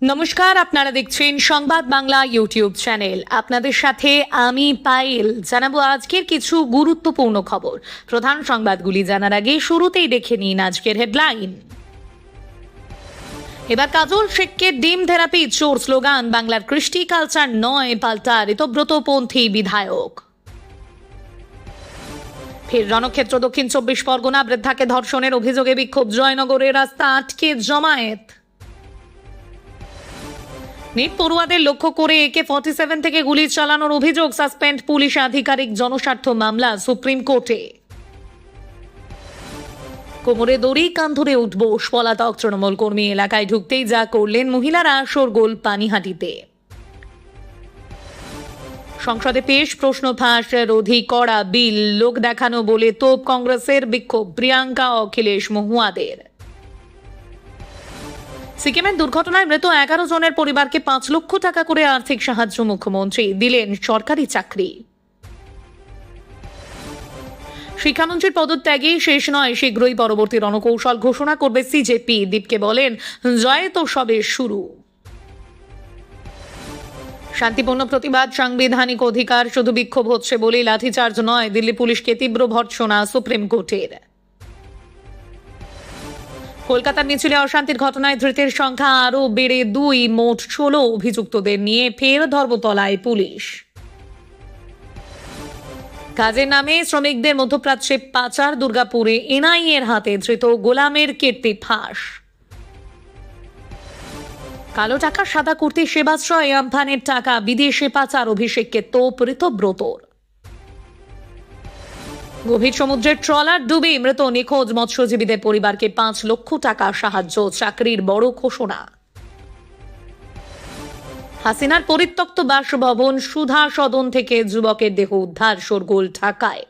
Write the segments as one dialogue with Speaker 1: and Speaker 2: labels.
Speaker 1: নমস্কার, আপনারা দেখছেন সংবাদ বাংলা ইউটিউব চ্যানেল। আপনাদের সাথে আমি পায়েল। জানাবো আজকের কিছু গুরুত্বপূর্ণ খবর। প্রধান সংবাদগুলি জানার আগে শুরুতেই দেখে নিন আজকের হেডলাইন। এবার কাজল শেখকে ডিম থেরাপি চোর স্লোগান, বাংলার কৃষ্টি কালচার নয় পাল্টা ঋতব্রতপন্থী বিধায়ক। ফের রণক্ষেত্র দক্ষিণ 24 পরগনা, বৃদ্ধাকে ধর্ষণের অভিযোগে বিক্ষোভ, জয়নগরের রাস্তা আটকে জমায়েত। নিট পড়ুয়াদের লক্ষ্য করে AK-47 থেকে গুলি চালানোর অভিযোগ, সাসপেন্ড পুলিশ আধিকারিক, জনস্বার্থ মামলা সুপ্রিম কোর্টে। কোমরে দড়ি, কান ধরে উঠবো, পলাতক তৃণমূল কর্মী, এলাকায় ঢুকতেই যা করলেন মহিলারা, শোরগোল পানিহাটিতে। সংসদে পেশ প্রশ্ন ফাঁস রোধী করা বিল, লোক দেখানো বলে তোপ কংগ্রেসের বিক্ষোভ, প্রিয়াঙ্কা অখিলেশ মহুয়াদের। সিকিমের দুর্ঘটনায় মৃত 11 জনের পরিবারকে 5 লক্ষ টাকা করে আর্থিক সাহায্য, মুখ্যমন্ত্রী দিলেন সরকারি চাকরি। শিক্ষামন্ত্রীর পদত্যাগই শেষ নয়, শীঘ্রই পরবর্তী রণকৌশল ঘোষণা করবে সিজেপি। দীপকে বলেন, জয় তো সবে শুরু। শান্তিপূর্ণ প্রতিবাদ, সাংবিধানিক অধিকার, শুধু বিক্ষোভ হচ্ছে বলেই লাঠিচার্জ নয়, দিল্লি পুলিশকে তীব্র ভর্ৎসনা সুপ্রিম কোর্টের। কলকাতার মিছিলে অশান্তির ঘটনায় ধৃতের সংখ্যা আরও বেড়ে 2, মোট 16 অভিযুক্তদের নিয়ে ফের ধর্মতলায় পুলিশ। কাজের নামে শ্রমিকদের মধ্যপ্রাচ্যে পাচার, দুর্গাপুরে এনআইএর হাতে ধৃত গোলামের কীর্তি ফাঁস। কালো টাকা সাদা করতে সেবাশ্রয়, আমফানের টাকা বিদেশে পাচার, অভিষেককে তোপ ঋতব্রতর। গভীর সমুদ্রের ট্রলার ডুবে মৃত নিখোঁজ মৎস্যজীবীদের পরিবারকে 5 লক্ষ টাকা সাহায্য, চাকরির বড় ঘোষণা। হাসিনার পরিত্যক্ত বাসভবন সুধা সদন থেকে যুবকের দেহ উদ্ধার, শোরগোল ঢাকায়।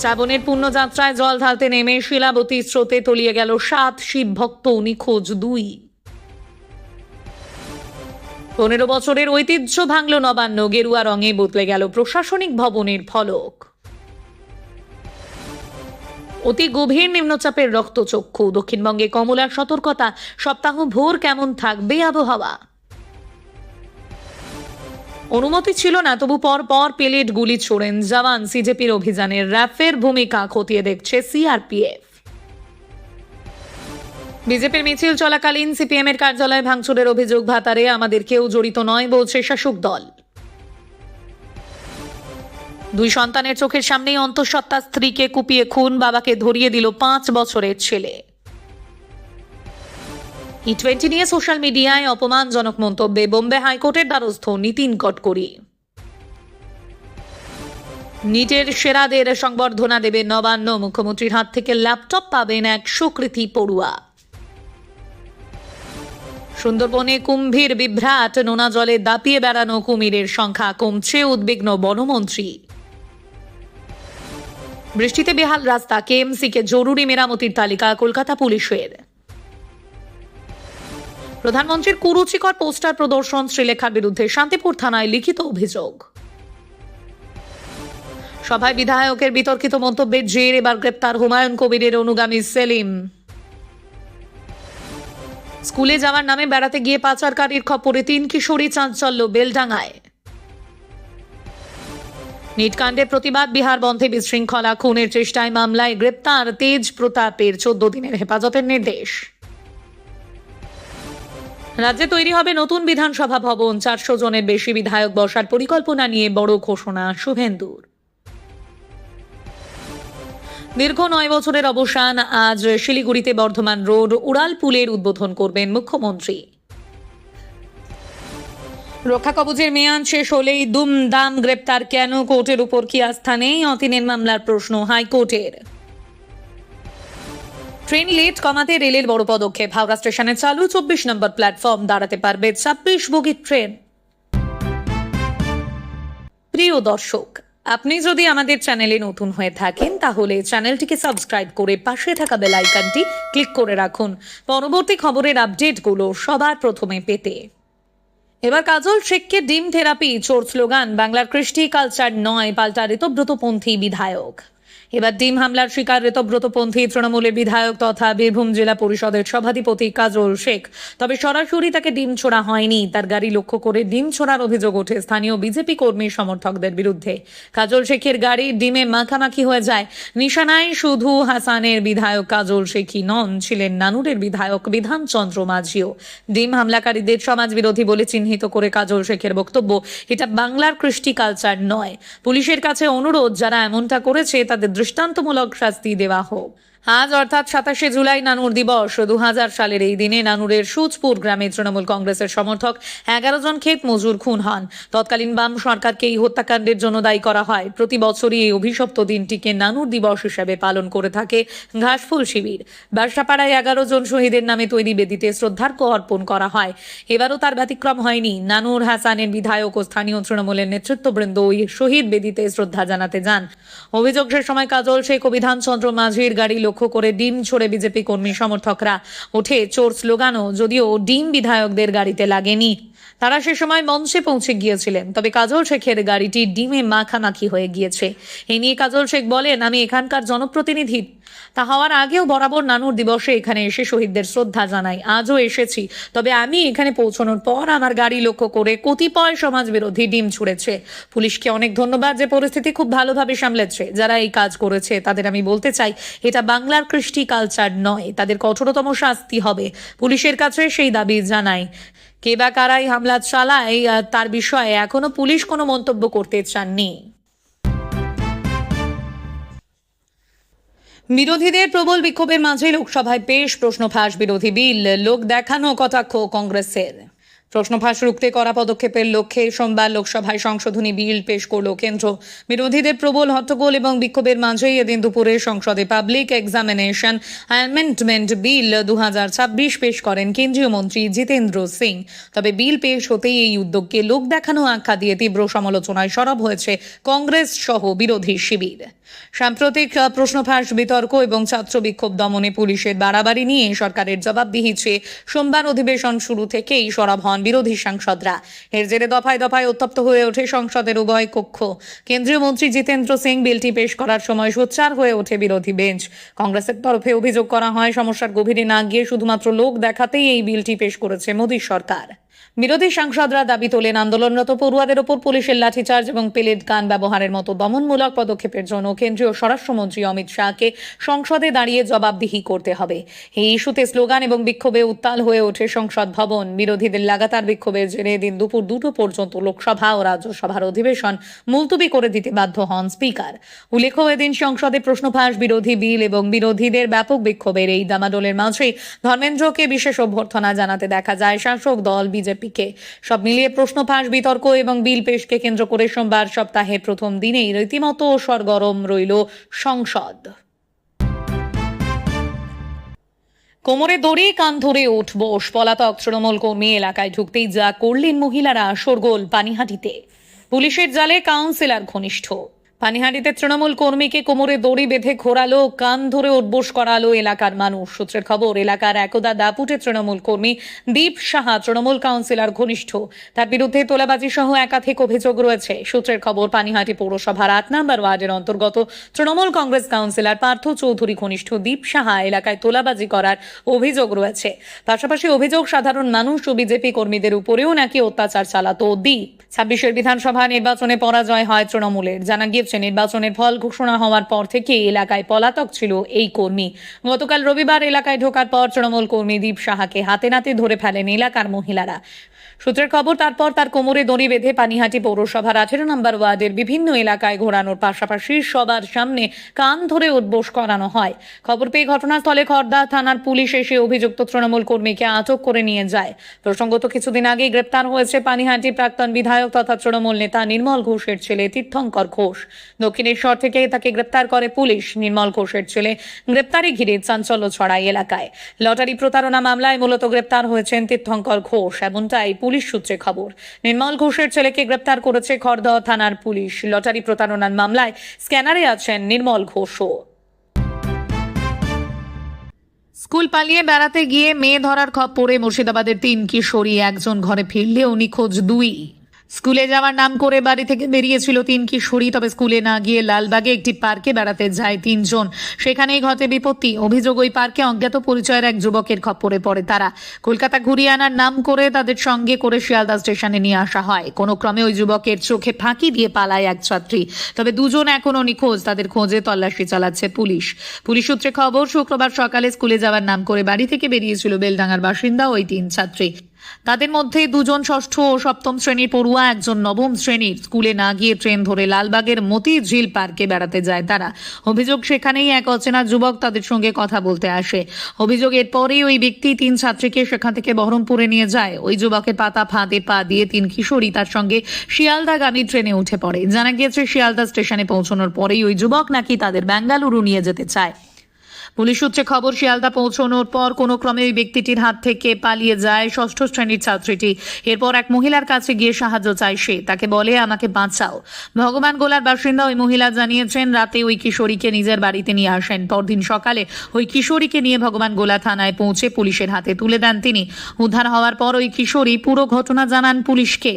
Speaker 1: শ্রাবণের পুণ্যযাত্রায় জল ঢালতে নেমে শিলাবতী স্রোতে তলিয়ে গেল 7 শিব ভক্ত, নিখোঁজ 2। 15 বছরের ঐতিহ্য ভাঙল নবান্ন, গেরুয়া রঙে বদলে গেল প্রশাসনিক ভবনের ফলক। অতি গভীর নিম্নচাপের রক্তচক্ষু, দক্ষিণবঙ্গে কমলার সতর্কতা, সপ্তাহ ভোর কেমন থাকবে আবহাওয়া। অনুমতি ছিল না, তবু পর পর পেলেট গুলি ছোড়েন জওয়ান, সিজেপির অভিযানের র্যাফের ভূমিকা খতিয়ে দেখছে সিআরপিএফ। বিজেপির মিছিল চলাকালীন সিপিএম এর কার্যালয়ে ভাঙচুরের অভিযোগ, ভাতারে আমাদের কেউ জড়িত নয় বলছে শাসক দল। 2 সন্তানের চোখের সামনেই অন্তঃসত্ত্বা স্ত্রীকে কুপিয়ে খুন, বাবাকে ধরিয়ে দিল 5 বছরের ছেলে। E20 নিয়ে সোশ্যাল মিডিয়ায় অপমানজনক মন্তব্যে বোম্বে হাইকোর্টের দ্বারস্থ নীতিন গডকরি। নিটের সেরাদের সংবর্ধনা দেবে নবান্ন, মুখ্যমন্ত্রীর হাত থেকে ল্যাপটপ পাবেন 100 কৃতি পড়ুয়া। সুন্দরবনে কুম্ভীর বিভ্রাট, নোনা জলে দাপিয়ে বেড়ানো কুমিরের সংখ্যা কমছে, উদ্বিগ্ন বনমন্ত্রী। বৃষ্টিতে বেহাল রাস্তা, কেএমসিকে জরুরি মেরামতির তালিকা কলকাতা পুলিশের। প্রধানমন্ত্রীর কুরুচিকর পোস্টার প্রদর্শন, শ্রীলেখার বিরুদ্ধে শান্তিপুর থানায় লিখিত অভিযোগ। সভায় বিধায়কের বিতর্কিত মন্তব্যের জের এবার গ্রেপ্তার হুমায়ুন কবিরের অনুগামী সেলিম। স্কুলে যাওয়ার নামে বেড়াতে গিয়ে পাচারকারীর খপ্পরে 3 কিশোরী, চাঞ্চল্য বেলডাঙ্গায়। নিটকাণ্ডে প্রতিবাদ, বিহার বন্ধে বিশৃঙ্খলা, খুনের চেষ্টায় মামলায় গ্রেপ্তার তেজ প্রতাপের 14 দিনের হেফাজতের নির্দেশ। রাজ্যে তৈরি হবে নতুন বিধানসভা ভবন, 400 জনের বেশি বিধায়ক বসার পরিকল্পনা নিয়ে বড় ঘোষণা শুভেন্দুর। দীর্ঘ 9 বছরের অবসান, আজ শিলিগুড়িতে বর্ধমান রোড উড়ালপুলের উদ্বোধন করবেন মুখ্যমন্ত্রী। রক্ষা কবচের মেয়াদ শেষ হলেই দুমদাম গ্রেপ্তার কেন, কোর্টের উপর কি আস্থা নেই, অতীনের মামলার প্রশ্ন হাইকোর্টের। ট্রেন লেট কমাতে রেলের বড় পদক্ষেপ, হাওড়া স্টেশনে চালু 24 নম্বর প্ল্যাটফর্ম, দাঁড়াতে পারবে 26 বগির ট্রেন। প্রিয় দর্শক, আপনি যদি আমাদের চ্যানেলে নতুন হয়ে থাকেন তাহলে চ্যানেলটিকে সাবস্ক্রাইব করে পাশে থাকা বেল আইকনটি ক্লিক করে রাখুন, পরবর্তী খবরের আপডেটগুলো সবার প্রথমে পেতে। এবার কাজল শেখকে ডিম থেরাপি চোর স্লোগান, বাংলার কৃষ্টি কালচার নয় পাল্টা ঋতব্রতপন্থী বিধায়ক। এবার ডিম হামলার শিকার ঋতব্রতপন্থী তৃণমূলের বিধায়ক তথা বীরভূম জেলা পরিষদের সভাধিপতি কাজল শেখ। তবে সরাসরি তাকে ডিম ছোড়া হয়নি, তার গাড়ি লক্ষ্য করে ডিম ছোড়ার অভিযোগ ওঠে স্থানীয় বিজেপি কর্মী সমর্থকদের বিরুদ্ধে। কাজল শেখের গাড়ি ডিমে মাখামাখি হয়ে যায়। নিশানায় শুধু হাসানের বিধায়ক কাজল শেখই নন, ছিলেন নানুরের বিধায়ক বিধানচন্দ্র মাঝিও। ডিম হামলাকারীদের সমাজ বিরোধী বলে চিহ্নিত করে কাজল শেখের বক্তব্য, এটা বাংলার কৃষ্টি কালচার নয়। পুলিশের কাছে অনুরোধ, যারা এমনটা করেছে তাদের দৃষ্টান্তমূলক শাস্তি দেওয়া হোক। আজ অর্থাৎ 27শে জুলাই নানুর দিবস। 2000 সালের এই দিনে নানুরের সুচপুর গ্রামে তৃণমূল কংগ্রেসের সমর্থক 11 জন ক্ষেত মজুর খুন হন। তৎকালীন বাম সরকারকে এই হত্যাকাণ্ডের জন্য দায়ী করা হয়। প্রতি বছরই এই অভিশপ্ত দিনটিকে নানুর দিবস হিসেবে পালন করে থাকে ঘাসফুল শিবির। বাসাপাড়ায় 11 জন শহীদের নামে তৈরি বেদিতে শ্রদ্ধার্ঘ্য অর্পণ করা হয়। এবারও তার ব্যতিক্রম হয়নি। নানুর হাসানের বিধায়ক ও স্থানীয় তৃণমূলের নেতৃত্ববৃন্দ ওই শহীদ বেদিতে শ্রদ্ধা জানাতে যান। অভিযোগ, সে সময় কাজল শেখ ও বিধানচন্দ্র মাঝির গাড়ি লক্ষ্য করে ডিম ছড়ে বিজেপি কর্মী সমর্থকরা। ওঠে চোর স্লোগানও, যদিও ডিম বিধায়কদের গাড়িতে লাগেনি। তারা সে সময় মঞ্চে পৌঁছে গিয়েছিলেন, তবে কাজল শেখের গাড়িটি ডিমে মাখামাখি হয়ে গিয়েছে। এ নিয়ে কাজল শেখ বলেন, আমি এখানকার জনপ্রতিনিধি, তা হওয়ার আগেও বরাবর নানুর দিবসে এখানে এসে শহীদদের শ্রদ্ধা জানাই। আজও এসেছি, তবে আমি এখানে পৌঁছানোর পর আমার গাড়ি লক্ষ্য করে কতিপয় সমাজ বিরোধী ডিম ছুড়েছে। পুলিশকে অনেক ধন্যবাদ, যে পরিস্থিতি খুব ভালোভাবে সামলেছে। যারা এই কাজ করেছে তাদের আমি বলতে চাই, এটা বাংলার কৃষ্টি কালচার নয়, তাদের কঠোরতম শাস্তি হবে। পুলিশের কাছে সেই দাবি জানাই। কে বা কারাই হামলা চালায় তার বিষয়ে এখনো পুলিশ কোনো মন্তব্য করতে চাননি। বিরোধীদের প্রবল বিক্ষোভের মাঝে লোকসভায় পেশ প্রশ্নফাঁস বিরোধী বিল। লোক দেখানো কটাক্ষ কংগ্রেসের। প্রশ্নফাঁস রুখতে করা পদক্ষেপের লক্ষ্যে সোমবার লোকসভায় সংশোধনী বিল পেশ করল কেন্দ্র। বিরোধীদের প্রবল হট্টগোল এবং বিক্ষোভের মাঝেই এদিন দুপুরে সংসদে পাবলিক এক্সামিনেশন অ্যামেন্ডমেন্ট বিল 2026 পেশ করেন কেন্দ্রীয় মন্ত্রী জিতেন্দ্র সিং। তবে বিল পেশ হতেই এই উদ্যোগকে লোক দেখানো আখ্যা দিয়ে তীব্র সমালোচনায় সরব হয়েছে কংগ্রেস সহ বিরোধী শিবির। সাম্প্রতিক প্রশ্নফাঁস বিতর্ক এবং ছাত্র বিক্ষোভ দমনে পুলিশের বাড়াবাড়ি নিয়ে সরকারের জবাবদিহি চেয়ে সোমবার অধিবেশন শুরু থেকেই সরব হন বিরোধী সাংসদরা। এর জেরে দফায় দফায় উত্তপ্ত হয়ে ওঠে সংসদের উভয় কক্ষ। কেন্দ্রীয় মন্ত্রী জিতেন্দ্র সিং বিলটি পেশ করার সময় সোচ্চার হয়ে ওঠে বিরোধী বেঞ্চ। কংগ্রেসের তরফে অভিযোগ করা হয়, সমস্যার গভীরে না গিয়ে শুধুমাত্র লোক দেখাতেই এই বিলটি পেশ করেছে মোদী সরকার। বিরোধী সাংসদরা দাবি তোলেন, আন্দোলনরত পড়ুয়াদের ওপর পুলিশের লাঠিচার্জ এবং পেলেট গান ব্যবহারের মতো দমনমূলক পদক্ষেপের জন্য কেন্দ্রীয় স্বরাষ্ট্রমন্ত্রী অমিত শাহকে সংসদে দাঁড়িয়ে জবাবদিহি করতে হবে। এই ইস্যুতে স্লোগান এবং বিক্ষোভে উত্তাল হয়ে ওঠে সংসদ ভবন। বিরোধীদের লাগাতার বিক্ষোভের জেরে দিন দুপুর 2টো পর্যন্ত লোকসভা ও রাজ্যসভার অধিবেশন মুলতবি করে দিতে বাধ্য হন স্পিকার। উল্লেখ্য, এদিন সংসদে প্রশ্নফাঁস বিরোধী বিল এবং বিরোধীদের ব্যাপক বিক্ষোভের এই দামাদলের মাঝেই ধর্মেন্দ্রকে বিশেষ অভ্যর্থনা জানাতে দেখা যায় শাসক দল বিজেপিকে। সব মিলিয়ে প্রশ্নফাঁস বিতর্ক এবং বিল পেশকে কেন্দ্র করে সোমবার সপ্তাহের প্রথম দিনেই রীতিমতো সরগরম রইল সংসদ। কোমরে দড়ি, কান ধরে উঠবোস, পলাতক তৃণমূল কর্মী এলাকায় ঢুকতেই যা করলেন মহিলারা, শোরগোল পানিহাটিতে। পুলিশের জালে কাউন্সিলর ঘনিষ্ঠ। পানিহাটিতে তৃণমূল কর্মীকে কোমরে দড়ি বেঁধে ঘোরালো, কান ধরে উঠবোস করালো এলাকার মানুষ। সূত্রের খবর, এলাকার একদা দাপুটে তৃণমূল কর্মী দীপ সাহা তৃণমূল কাউন্সিলর ঘনিষ্ঠ। তার বিরুদ্ধে তোলাবাজি সহ একাধিক অভিযোগ রয়েছে। সূত্রের খবর, পানিহাটি পৌরসভার 8 নম্বর ওয়ার্ডের অন্তর্গত তৃণমূল কংগ্রেস কাউন্সিলর পার্থ চৌধুরী ঘনিষ্ঠ দীপ সাহা এলাকায় তোলাবাজি করার অভিযোগ রয়েছে। পাশাপাশি অভিযোগ, সাধারণ মানুষ ও বিজেপি কর্মীদের উপরেও নাকি অত্যাচার চালাতো দীপ। 26 বিধানসভা নির্বাচনে পরাজয় হয় তৃণমূলের। জানা গিয়েছে, নির্বাচনের ফল ঘোষণা হওয়ার পর থেকে এলাকায় পলাতক ছিল এই কর্মী। গতকাল রবিবার এলাকায় ঢোকার পর তৃণমূল কর্মী দীপ সাহাকে হাতে নাতে ধরে ফেলেন এলাকার মহিলারা। সূত্রের খবর, তারপর তার কোমরে দড়ি বেঁধে পানিহাটি পৌরসভার 18 নম্বর ওয়ার্ডের বিভিন্ন এলাকায় ঘোরানোর পাশাপাশি সবার সামনে কান ধরে উঠবোস করানো হয়। খবর পেয়ে ঘটনাস্থলে খড়দা থানার পুলিশ এসে অভিযুক্ত তৃণমূল কর্মীকে আটক করে নিয়ে যায়। প্রসঙ্গত, কিছুদিন আগেই গ্রেপ্তার হয়েছে পানিহাটি প্রাক্তন বিধায়ক তথা তৃণমূল নেতা নির্মল ঘোষের ছেলে তীর্থঙ্কর ঘোষ। দক্ষিণেশ্বর থেকে তাকে গ্রেপ্তার করে পুলিশ। নির্মল ঘোষের ছেলে গ্রেপ্তারি ঘিরে চাঞ্চল্য ছড়ায় এলাকায়। লটারি প্রতারণা মামলায় মূলত গ্রেপ্তার হয়েছেন তীর্থঙ্কর ঘোষ, এমনটাই পুলিশ সূত্রে খবর। নির্মল ঘোষের ছেলেকে গ্রেপ্তার করেছে খড়দহ থানার পুলিশ। লটারি প্রতারণার মামলায় স্ক্যানারে আছেন নির্মল ঘোষও। স্কুল পালিয়ে বেড়াতে গিয়ে মেয়ে ধরার খপ্পরে মুর্শিদাবাদের 3 কিশোরী, একজন ঘরে ফিরলেও নিখোঁজ 2। স্কুলে যাওয়ার নাম করে বাড়ি থেকে বেরিয়েছিল 3 কিশোরী, তবে স্কুলে না গিয়ে লালবাগে একটি পার্কে বেড়াতে যায় 3 জন। সেখানেই ঘটে বিপত্তি। অভিযোগ, ওই পার্কে অজ্ঞাত পরিচয়ের এক যুবকের খপ্পরে পড়ে তারা। কলকাতা ঘুরিয়ে আনার নাম করে তাদের সঙ্গে করে শিয়ালদা স্টেশনে নিয়ে আসা হয়। কোনো ক্রমে ওই যুবকের চোখে ফাঁকি দিয়ে পালায় এক ছাত্রী। তবে 2 জন এখনো নিখোঁজ। তাদের খোঁজে তল্লাশি চালাচ্ছে পুলিশ। পুলিশ সূত্রে খবর, শুক্রবার সকালে স্কুলে যাওয়ার নাম করে বাড়ি থেকে বেরিয়েছিল বেলডাঙ্গার বাসিন্দা ওই 3 ছাত্রী। তাদের মধ্যে 2 জন ষষ্ঠ ও সপ্তম শ্রেণীর পড়ুয়া, একজন নবম শ্রেণীর। স্কুলে না গিয়ে ট্রেন ধরে লালবাগের মতিঝিল পার্কে বেড়াতে যায় তারা। অভিযোগ, সেখানেই এক অচেনা যুবক তাদের সঙ্গে কথা বলতে আসে। অভিযোগ, এরপরেই ওই ব্যক্তি 3 ছাত্রীকে সেখান থেকে বহরমপুরে নিয়ে যায়। ওই যুবকের পাতা ফাঁদে পা দিয়ে 3 কিশোরী তার সঙ্গে শিয়ালদাগামী ট্রেনে উঠে পড়ে। জানা গিয়েছে, শিয়ালদা স্টেশনে পৌঁছানোর পরেই ওই যুবক নাকি তাদের বেঙ্গালুরু নিয়ে যেতে চায়। পুলিশ সূত্রে খবর, শিয়ালদা পৌঁছানোর পর কোনো ক্রমে ওই ব্যক্তিটির হাত থেকে পালিয়ে যায় ষষ্ঠ শ্রেণীর ছাত্রীটি। এরপর এক মহিলার কাছে গিয়ে সাহায্য চায় সে। তাকে বলে, আমাকে বাঁচাও। ভগবান গোলার বাসিন্দা ওই মহিলা জানিয়েছেন, রাতে ওই কিশোরীকে নিজের বাড়িতে নিয়ে আসেন। পরদিন সকালে ওই কিশোরীকে নিয়ে ভগবান গোলা থানায় পৌঁছে পুলিশের হাতে তুলে দেন তিনি। উদ্ধার হওয়ার পর ওই কিশোরী পুরো ঘটনা জানান পুলিশকে।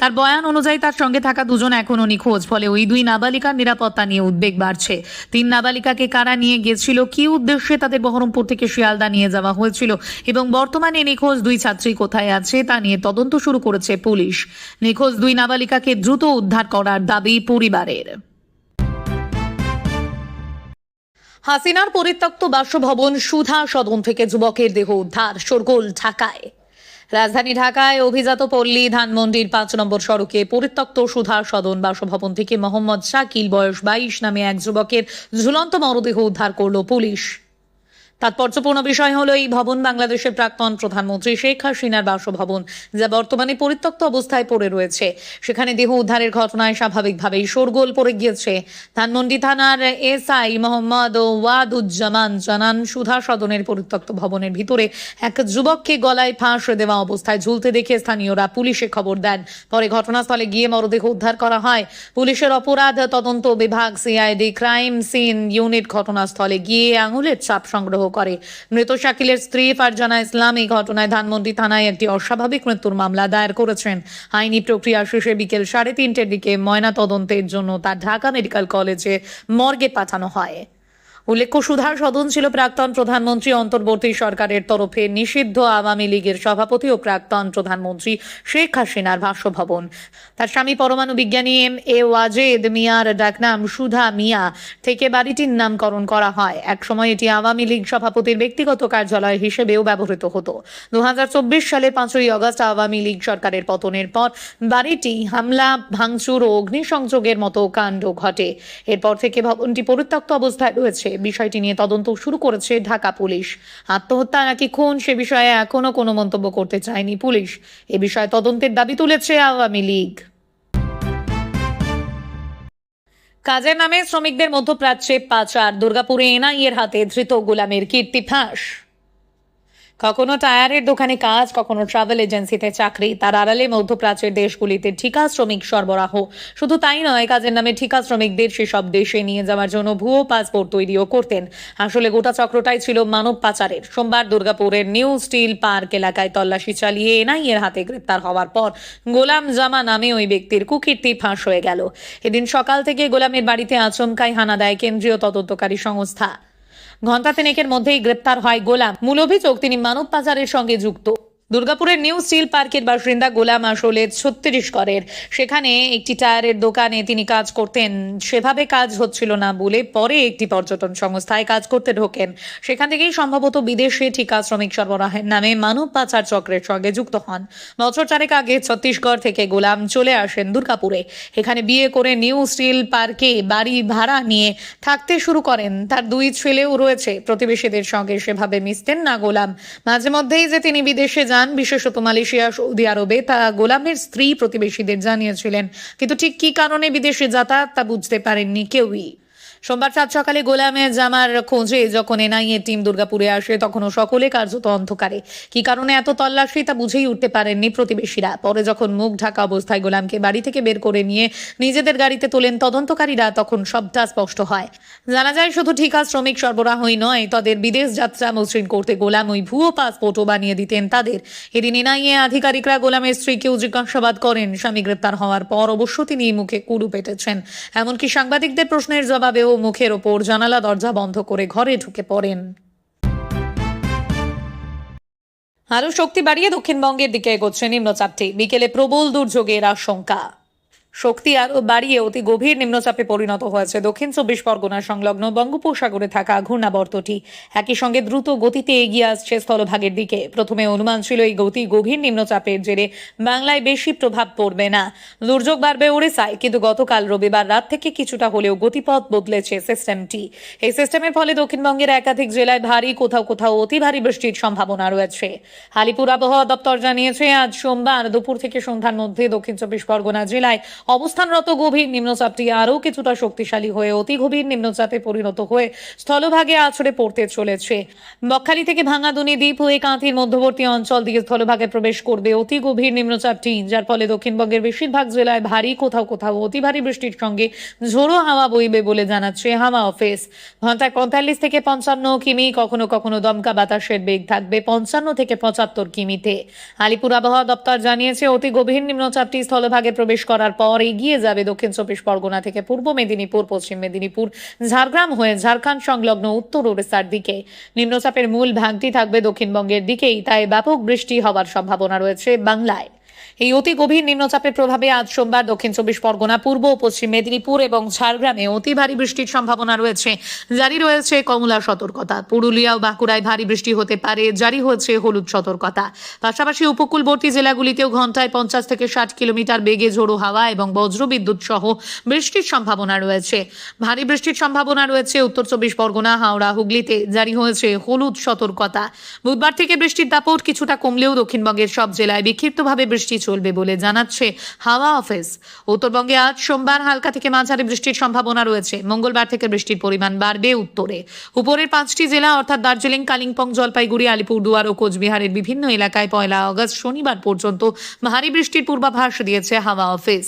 Speaker 1: তার বয়ান অনুযায়ী তার সঙ্গে থাকা 2 জন এখনো নিখোঁজ। ফলে ওই 2 নাবালিকার নিরাপত্তা নিয়ে উদ্বেগ বাড়ছে। 3 নাবালিকাকে কারা নিয়ে গিয়েছিল, কী উদ্দেশ্যে তাদের বহরমপুর থেকে শিয়ালদা নিয়ে যাওয়া হয়েছিল এবং বর্তমানে নিখোঁজ 2 ছাত্রী কোথায় আছে তা নিয়ে তদন্ত শুরু করেছে পুলিশ। নিখোঁজ 2 নাবালিকাকে দ্রুত উদ্ধার করার দাবি পরিবারের। হাসিনার পরিত্যক্ত বাসভবন সুধা সদন থেকে যুবকের দেহ উদ্ধার, শোরগোল ঢাকায়। রাজধানী ঢাকায় অভিজাত পল্লী ধানমন্ডির 5 নম্বর সড়কে পরিত্যক্ত সুধা সদন বাসভবন থেকে মোহাম্মদ শাকিল বয়স 22 নামে এক যুবকের ঝুলন্ত মরদেহ উদ্ধার করল পুলিশ। তাৎপর্যপূর্ণ বিষয় হলো, এই ভবন বাংলাদেশের প্রাক্তন প্রধানমন্ত্রী শেখ হাসিনার বাসভবন, যা বর্তমানে পরিত্যক্ত অবস্থায় পড়ে রয়েছে। সেখানে দেহ উদ্ধারের ঘটনায় স্বাভাবিকভাবেই শোরগোল পড়ে গিয়েছে। ধানমন্ডি থানার এসআই মোহাম্মদ ওয়াদুজ্জামান জানান, সুধা সদনের পরিত্যক্ত ভবনের ভিতরে এক যুবককে গলায় ফাঁস দেওয়া অবস্থায় ঝুলতে দেখে স্থানীয়রা পুলিশে খবর দেন। পরে ঘটনাস্থলে গিয়ে মরদেহ উদ্ধার করা হয়। পুলিশের অপরাধ তদন্ত বিভাগ সিআইডি ক্রাইম সিন ইউনিট ঘটনাস্থলে গিয়ে আঙুলের ছাপ সংগ্রহ করে। মৃত শাকিলের স্ত্রী ফারজানা ইসলাম এই ঘটনায় ধানমন্ডি থানায় একটি অস্বাভাবিক মৃত্যুর মামলা দায়ের করেছেন। আইনি প্রক্রিয়া শেষে বিকেল 3:30টার দিকে ময়না তদন্তের জন্য তার ঢাকা মেডিকেল কলেজে মর্গে পাঠানো হয়। উল্লেখ্য, সুধা সদন ছিল প্রাক্তন প্রধানমন্ত্রী অন্তর্বর্তী সরকারের তরফে নিষিদ্ধ আওয়ামী লীগের সভাপতি ও প্রাক্তন প্রধানমন্ত্রী শেখ হাসিনার বাসভবন। তার স্বামী পরমাণু বিজ্ঞানী এম.এ. ওয়াজেদ মিয়ার ডাকনাম সুধা মিয়া থেকে বাড়িটির নামকরণ করা হয়। একসময় এটি আওয়ামী লীগ সভাপতির ব্যক্তিগত কার্যালয় হিসেবেও ব্যবহৃত হতো। 2024 সালে 5ই আগস্ট আওয়ামী লীগ সরকারের পতনের পর বাড়িটি হামলা, ভাঙচুর ও অগ্নিসংযোগের মতো কাণ্ড ঘটে। এরপর থেকে ভবনটি পরিত্যক্ত অবস্থায় রয়েছে। বিষয়টি নিয়ে তদন্ত শুরু করেছে ঢাকা পুলিশ। আত্মহত্যা নাকি খুন, সে বিষয়ে এখনো কোনো মন্তব্য করতে চায়নি পুলিশ। এ বিষয়ে তদন্তের দাবি তুলেছে আওয়ামী লীগ। কাজের নামে শ্রমিকদের মধ্যপ্রাচ্যে পাচার, দুর্গাপুরে এনআইএর হাতে ধৃত গোলামের কীর্তি ফাঁস। কখনো টায়ারের দোকানে কাজ, কখনো ট্রাভেল এজেন্সিতে চাকরি, তার আড়ালে মধ্যপ্রাচ্যের দেশগুলিতে ঠিকা শ্রমিক সরবরাহ। শুধু তাই নয়, কাজের নামে ঠিকা শ্রমিকদের সেসব দেশে নিয়ে যাওয়ার জন্য ভুয়ো পাসপোর্ট তৈরিও করতেন। আসলে গোটা চক্রটাই ছিল মানব পাচারের। সোমবার দুর্গাপুরের নিউ স্টিল পার্ক এলাকায় তল্লাশি চালিয়ে এনআইএর হাতে গ্রেপ্তার হওয়ার পর গোলাম জামা নামে ওই ব্যক্তির কুকীর্তি ফাঁস হয়ে গেল। এদিন সকাল থেকে গোলামের বাড়িতে আচমকাই হানা দেয় কেন্দ্রীয় তদন্তকারী সংস্থা। ঘণ্টা 3-এর মধ্যেই গ্রেপ্তার হয় গোলাম। মূল অভিযোগ, তিনি মানব পাচারের সঙ্গে যুক্ত। দুর্গাপুরের নিউ স্টিল পার্কের বাসিন্দা গোলাম আসলে ছত্তিশগড়ের। সেখানে একটি টায়ারের দোকানে তিনি কাজ করতেন। সেভাবে কাজ হচ্ছিল না বলে পরে একটি পর্যটন সংস্থায় কাজ করতে ঢোকেন। সেখান থেকেই সম্ভবত বিদেশে ঠিকা শ্রমিক সরবরাহের নামে মানব পাচার চক্রের সঙ্গে যুক্ত হন। বছর 4 আগে ছত্তিশগড় থেকে গোলাম চলে আসেন দুর্গাপুরে। এখানে বিয়ে করে নিউ স্টিল পার্কে বাড়ি ভাড়া নিয়ে থাকতে শুরু করেন। তার 2 ছেলেও রয়েছে। প্রতিবেশীদের সঙ্গে সেভাবে মিশতেন না গোলাম। মাঝে মধ্যেই যে তিনি বিদেশে যান, বিশেষত মালয়েশিয়া, সৌদি আরবে, তা গোলামের স্ত্রী প্রতিবেশীদের জানিয়েছিলেন। কিন্তু ঠিক কী কারণে বিদেশে যাতায়াত তা বুঝতে পারেননি কেউই। সোমবার সাত সকালে গোলামের জামার খোঁজে যখন এনআইএ টিম দুর্গাপুরে আসে তখনও সকলে কার্যত অন্ধকারে। কি কারণে এত তল্লাশি তা বুঝেই উঠতে পারেননি প্রতিবেশীরা। পরে যখন মুখ ঢাকা অবস্থায় গোলামকে বাড়ি থেকে বের করে নিয়ে নিজেদের গাড়িতে তোলেন তদন্তকারীরা, তখন সবটা স্পষ্ট হয়। জানা যায় শুধু ঠিকা শ্রমিক সরবরাহই নয়, তাদের বিদেশ যাত্রা মসৃণ করতে গোলাম ওই ভুয়ো পাসপোর্টও বানিয়ে দিতেন তাদের। এদিন এনআইএ আধিকারিকরা গোলামের স্ত্রীকেও জিজ্ঞাসাবাদ করেন। স্বামী গ্রেপ্তার হওয়ার পর অবশ্য তিনি মুখে কুলু পেটেছেন। এমনকি সাংবাদিকদের প্রশ্নের জবাবেও মুখের ওপর জানালা দরজা বন্ধ করে ঘরে ঢুকে পড়েন। আরও শক্তি বাড়িয়ে দক্ষিণবঙ্গের দিকে এগোচ্ছে নিম্নচাপটি। বিকেলে প্রবল দুর্যোগের আশঙ্কা। শক্তি আরও বাড়িয়ে অতি গভীর নিম্নচাপে পরিণত হয়েছে দক্ষিণ 24 পরগনা সংলগ্ন বঙ্গোপসাগরে থাকা ঘূর্ণাবর্তটি। একই সঙ্গে দ্রুত গতিতে এগিয়ে আসছে স্থলভাগের দিকে। প্রথমে অনুমান ছিল এই গতি গভীর নিম্নচাপের জেরে বাংলায় বেশি প্রভাব পড়বে না, দুর্যোগ বাড়বে ওড়িশায়। কিন্তু গতকাল রবিবার রাত থেকে কিছুটা হলেও গতিপথ বদলেছে সিস্টেমটি। এই সিস্টেমের ফলে দক্ষিণবঙ্গের একাধিক জেলায় ভারী, কোথাও কোথাও অতি ভারী বৃষ্টির সম্ভাবনা রয়েছে। আলিপুর আবহাওয়া দপ্তর জানিয়েছে, আজ সোমবার দুপুর থেকে সন্ধ্যার মধ্যে দক্ষিণ 24 পরগনা জেলায় অবস্থানরত গভীর নিম্নচাপটি আরও কিছুটা শক্তিশালী হয়ে অতি গভীর নিম্নচাপে পরিণত হয়ে স্থলভাগে আছড়ে পড়তে চলেছে। বকখালি থেকে ভাঙাদুনি দ্বীপ হয়ে কাঁথির মধ্যবর্তী অঞ্চল দিকে স্থলভাগে প্রবেশ করবে অতি গভীর নিম্নচাপটি, যার ফলে দক্ষিণবঙ্গের বেশিরভাগ জেলায় ভারী, কোথাও কোথাও অতি ভারী বৃষ্টির সঙ্গে ঝোড়ো হাওয়া বইবে বলে জানাচ্ছে হাওয়া অফিস। ঘন্টায় 45 থেকে 55 কিমি, কখনো কখনো দমকা বাতাসের বেগ থাকবে 55 থেকে 75 কিমিতে। আলিপুর আবহাওয়া দপ্তর জানিয়েছে, অতি গভীর নিম্নচাপটি স্থলভাগে প্রবেশ করার পর এগিয়ে যাবে দক্ষিণ 24 পরগনা থেকে পূর্ব মেদিনীপুর, পশ্চিম মেদিনীপুর, ঝাড়গ্রাম হয়ে ঝাড়খণ্ড সংলগ্ন উত্তর ওড়িশার দিকে। নিম্নচাপের মূল ভাগটি থাকবে দক্ষিণবঙ্গের দিকেই, তাই ব্যাপক বৃষ্টি হওয়ার সম্ভাবনা রয়েছে বাংলায়। এই অতি গভীর নিম্নচাপের প্রভাবে আজ সোমবার দক্ষিণ 24 পরগনা, পূর্ব ও পশ্চিম মেদিনীপুর এবং ঝাড়গ্রামে অতি ভারী বৃষ্টির সম্ভাবনা রয়েছে। জারি রয়েছে কমলা সতর্কতা। পুরুলিয়া ও বাঁকুড়ায় ভারী বৃষ্টি হতে পারে, জারি হয়েছে হলুদ সতর্কতা। পাশাপাশি উপকূলবর্তী জেলাগুলিতেও ঘন্টায় 50 থেকে 60 কিলোমিটার বেগে ঝোড়ো হাওয়া এবং বজ্রবিদ্যুৎ সহ বৃষ্টির সম্ভাবনা রয়েছে। ভারী বৃষ্টির সম্ভাবনা রয়েছে উত্তর 24 পরগনা, হাওড়া, হুগলিতে জারি হয়েছে হলুদ সতর্কতা। বুধবার থেকে বৃষ্টির দাপট কিছুটা কমলেও দক্ষিণবঙ্গের সব জেলায় বিক্ষিপ্তভাবে বৃষ্টি চলবে বলে জানাচ্ছে হাওয়া অফিস। উত্তরবঙ্গে আজ সোমবার হালকা থেকে মাঝারি বৃষ্টির সম্ভাবনা রয়েছে। মঙ্গলবার থেকে বৃষ্টির পরিমাণ বাড়বে উত্তরে। উপরের 5টি জেলা অর্থাৎ দার্জিলিং, কালিম্পং, জলপাইগুড়ি, আলিপুরদুয়ার ও কোচবিহারের বিভিন্ন এলাকায় 1 আগস্ট শনিবার পর্যন্ত ভারী বৃষ্টির পূর্বাভাস দিয়েছে হাওয়া অফিস।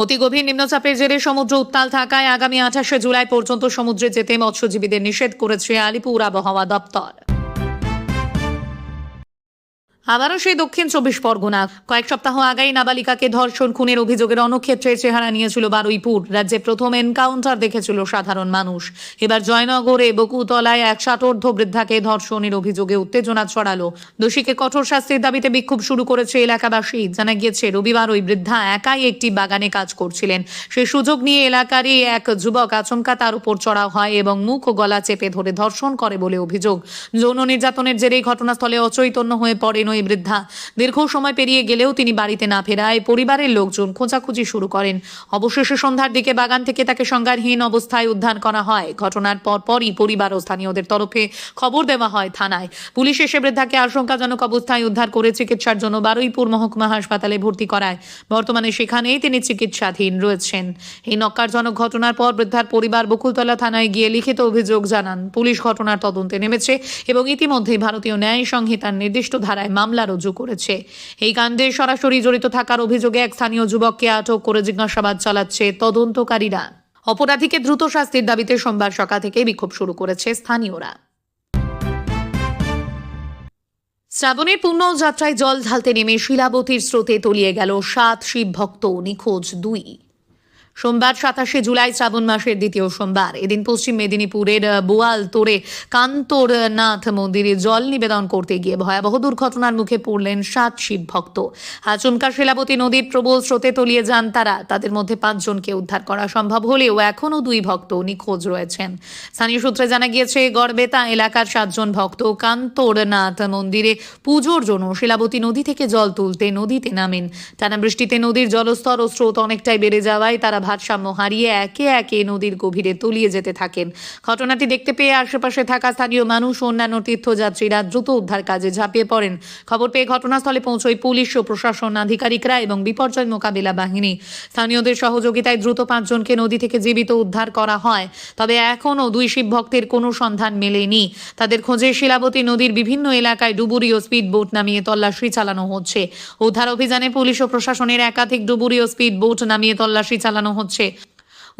Speaker 1: অতি গভীর নিম্নচাপের জেরে সমুদ্র উত্তাল থাকায় আগামী 28শে জুলাই পর্যন্ত সমুদ্রে যেতে মৎস্যজীবীদের নিষেধ করেছে আলিপুর আবহাওয়া দপ্তর। আবারও সেই দক্ষিণ 24 পরগনা। কয়েক সপ্তাহ আগেই নাবালিকাকে ধর্ষণ, খুনের অভিযোগে রণক্ষেত্রের চেহারা নিয়েছিল বারুইপুর। রাজ্যে প্রথম এনকাউন্টার দেখেছিল সাধারণ মানুষ। এবার জয়নগরে বকুতলায় এক ষাটোর্ধ্ব বৃদ্ধাকে ধর্ষণের অভিযোগে উত্তেজনা ছড়ালো। দোষীকে কঠোর শাস্তির দাবিতে বিক্ষোভ শুরু করেছে এলাকাবাসী। জানা গিয়েছে, রবিবার ওই বৃদ্ধা একাই একটি বাগানে কাজ করছিলেন। সেই সুযোগ নিয়ে এলাকারই এক যুবক আচমকা তার উপর চড়াও হয় এবং মুখ ও গলা চেপে ধরে ধর্ষণ করে বলে অভিযোগ। যৌন নির্যাতনের জেরেই ঘটনাস্থলে অচৈতন্য হয়ে পড়েন ওই বৃদ্ধা। দীর্ঘ সময় পেরিয়ে গেলেও তিনি বাড়িতে না ফেরায় পরিবারের লোকজন খোঁজাখুঁজি শুরু করেন। অবশেষে সন্ধ্যার দিকে বাগান থেকে তাকে সংজ্ঞাহীন অবস্থায় উদ্ধার করা হয়। ঘটনার পরপরই পরিবার ও স্থানীয়দের তরফে খবর দেওয়া হয় থানায়। পুলিশ এসে বৃদ্ধাকে আশঙ্কাজনক অবস্থায় উদ্ধার করে চিকিৎসার জন্য বারুইপুর মহকুমা হাসপাতালে ভর্তি করায়। বর্তমানে সেখানেই তিনি চিকিৎসাধীন রয়েছেন। এই নক্কারজনক ঘটনার পর বৃদ্ধার পরিবার বকুলতলা থানায় গিয়ে লিখিত অভিযোগ জানান। পুলিশ ঘটনার তদন্তে নেমেছে এবং ইতিমধ্যেই ভারতীয় ন্যায় সংহিতার নির্দিষ্ট ধারায় মামলা রুজু করেছে। এই কাণ্ডে সরাসরি জড়িত থাকার অভিযোগে এক স্থানীয় যুবককে আটক করে জিজ্ঞাসাবাদ চালাচ্ছে তদন্তকারীরা। অপরাধীকে দ্রুত শাস্তির দাবিতে সোমবার সকাল থেকে বিক্ষোভ শুরু করেছে স্থানীয়রা। শ্রাবণের পূর্ণ যাত্রায় জল ঢালতে নেমে শিলাবতীর স্রোতে তলিয়ে গেল 7 শিব ভক্ত, নিখোঁজ 2। সোমবার 27শে জুলাই শ্রাবণ মাসের দ্বিতীয় সোমবার। এদিন পশ্চিম মেদিনীপুরের বোয়াল তোরে কান্তরনাথ মন্দিরে জল নিবেদন করতে গিয়ে ভয়াবহ দুর্ঘটনার মুখে পড়লেন 7 শিব ভক্ত। আচমকা শিলাবতী নদীর প্রবল স্রোতে তলিয়ে যান তারা। তাদের মধ্যে 5 জনকে উদ্ধার করা সম্ভব হলেও এখনও 2 ভক্ত নিখোঁজ রয়েছেন। স্থানীয় সূত্রে জানা গিয়েছে, গড়বেতা এলাকার 7 জন ভক্ত কান্তরনাথ মন্দিরে পুজোর জন্য শিলাবতী নদী থেকে জল তুলতে নদীতে নামেন। টানা বৃষ্টিতে নদীর জলস্তর ও স্রোত অনেকটাই বেড়ে যাওয়ায় তারা ভারসাম্য হারিয়ে একে একে নদীর গভীরে তলিয়ে যেতে থাকেন। ঘটনাটি দেখতে পেয়ে আশেপাশে থাকা স্থানীয় মানুষ ও অন্যান্য তীর্থযাত্রীরা দ্রুত উদ্ধার কাজে ঝাঁপিয়ে পড়েন। খবর পেয়ে ঘটনাস্থলে পৌঁছয় পুলিশ ও প্রশাসন আধিকারিকরা এবং বিপর্যয় মোকাবিলা বাহিনী। স্থানীয়দের সহযোগিতায় দ্রুত 5 জনকে নদী থেকে জীবিত উদ্ধার করা হয়। তবে এখনও 2 শিব ভক্তের কোনো সন্ধান মেলেনি। তাদের খোঁজে শিলাবতী নদীর বিভিন্ন এলাকায় ডুবুরি ও স্পিড বোট নামিয়ে তল্লাশি চালানো হচ্ছে। উদ্ধার অভিযানে পুলিশ ও প্রশাসনের একাধিক ডুবুরি ও স্পিড বোট নামিয়ে তল্লাশি চালানো হচ্ছে।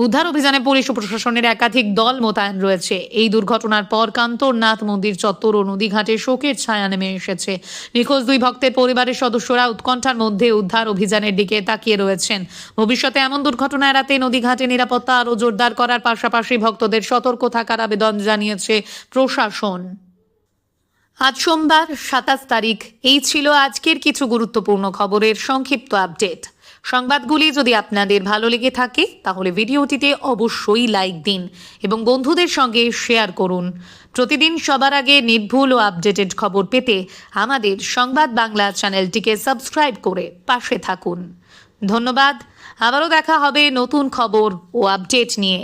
Speaker 1: উদ্ধার অভিযানে পুলিশ ও প্রশাসনের একাধিক দল মোতায়েন রয়েছে। এই দুর্ঘটনার পর কান্তরনাথ মন্দির চত্বর ও নদীঘাটে শোকের ছায়া নেমে এসেছে। নিখোঁজ 2 ভক্তের পরিবারের সদস্যরা উৎকণ্ঠার মধ্যে উদ্ধার অভিযানের দিকে তাকিয়ে রয়েছেন। ভবিষ্যতে এমন দুর্ঘটনা এড়াতে নদীঘাটে নিরাপত্তা আরও জোরদার করার পাশাপাশি ভক্তদের সতর্ক থাকার আবেদন জানিয়েছে প্রশাসন। আজ সোমবার 27 তারিখ। এই ছিল আজকের কিছু গুরুত্বপূর্ণ খবরের সংক্ষিপ্ত আপডেট। সংবাদগুলি যদি আপনাদের ভালো লেগে থাকে তাহলে ভিডিওটিতে অবশ্যই লাইক দিন এবং বন্ধুদের সঙ্গে শেয়ার করুন। প্রতিদিন সবার আগে নির্ভুল ও আপডেটেড খবর পেতে আমাদের সংবাদ বাংলা চ্যানেলটিকে সাবস্ক্রাইব করে পাশে থাকুন। ধন্যবাদ। আবারও দেখা হবে নতুন খবর ও আপডেট নিয়ে।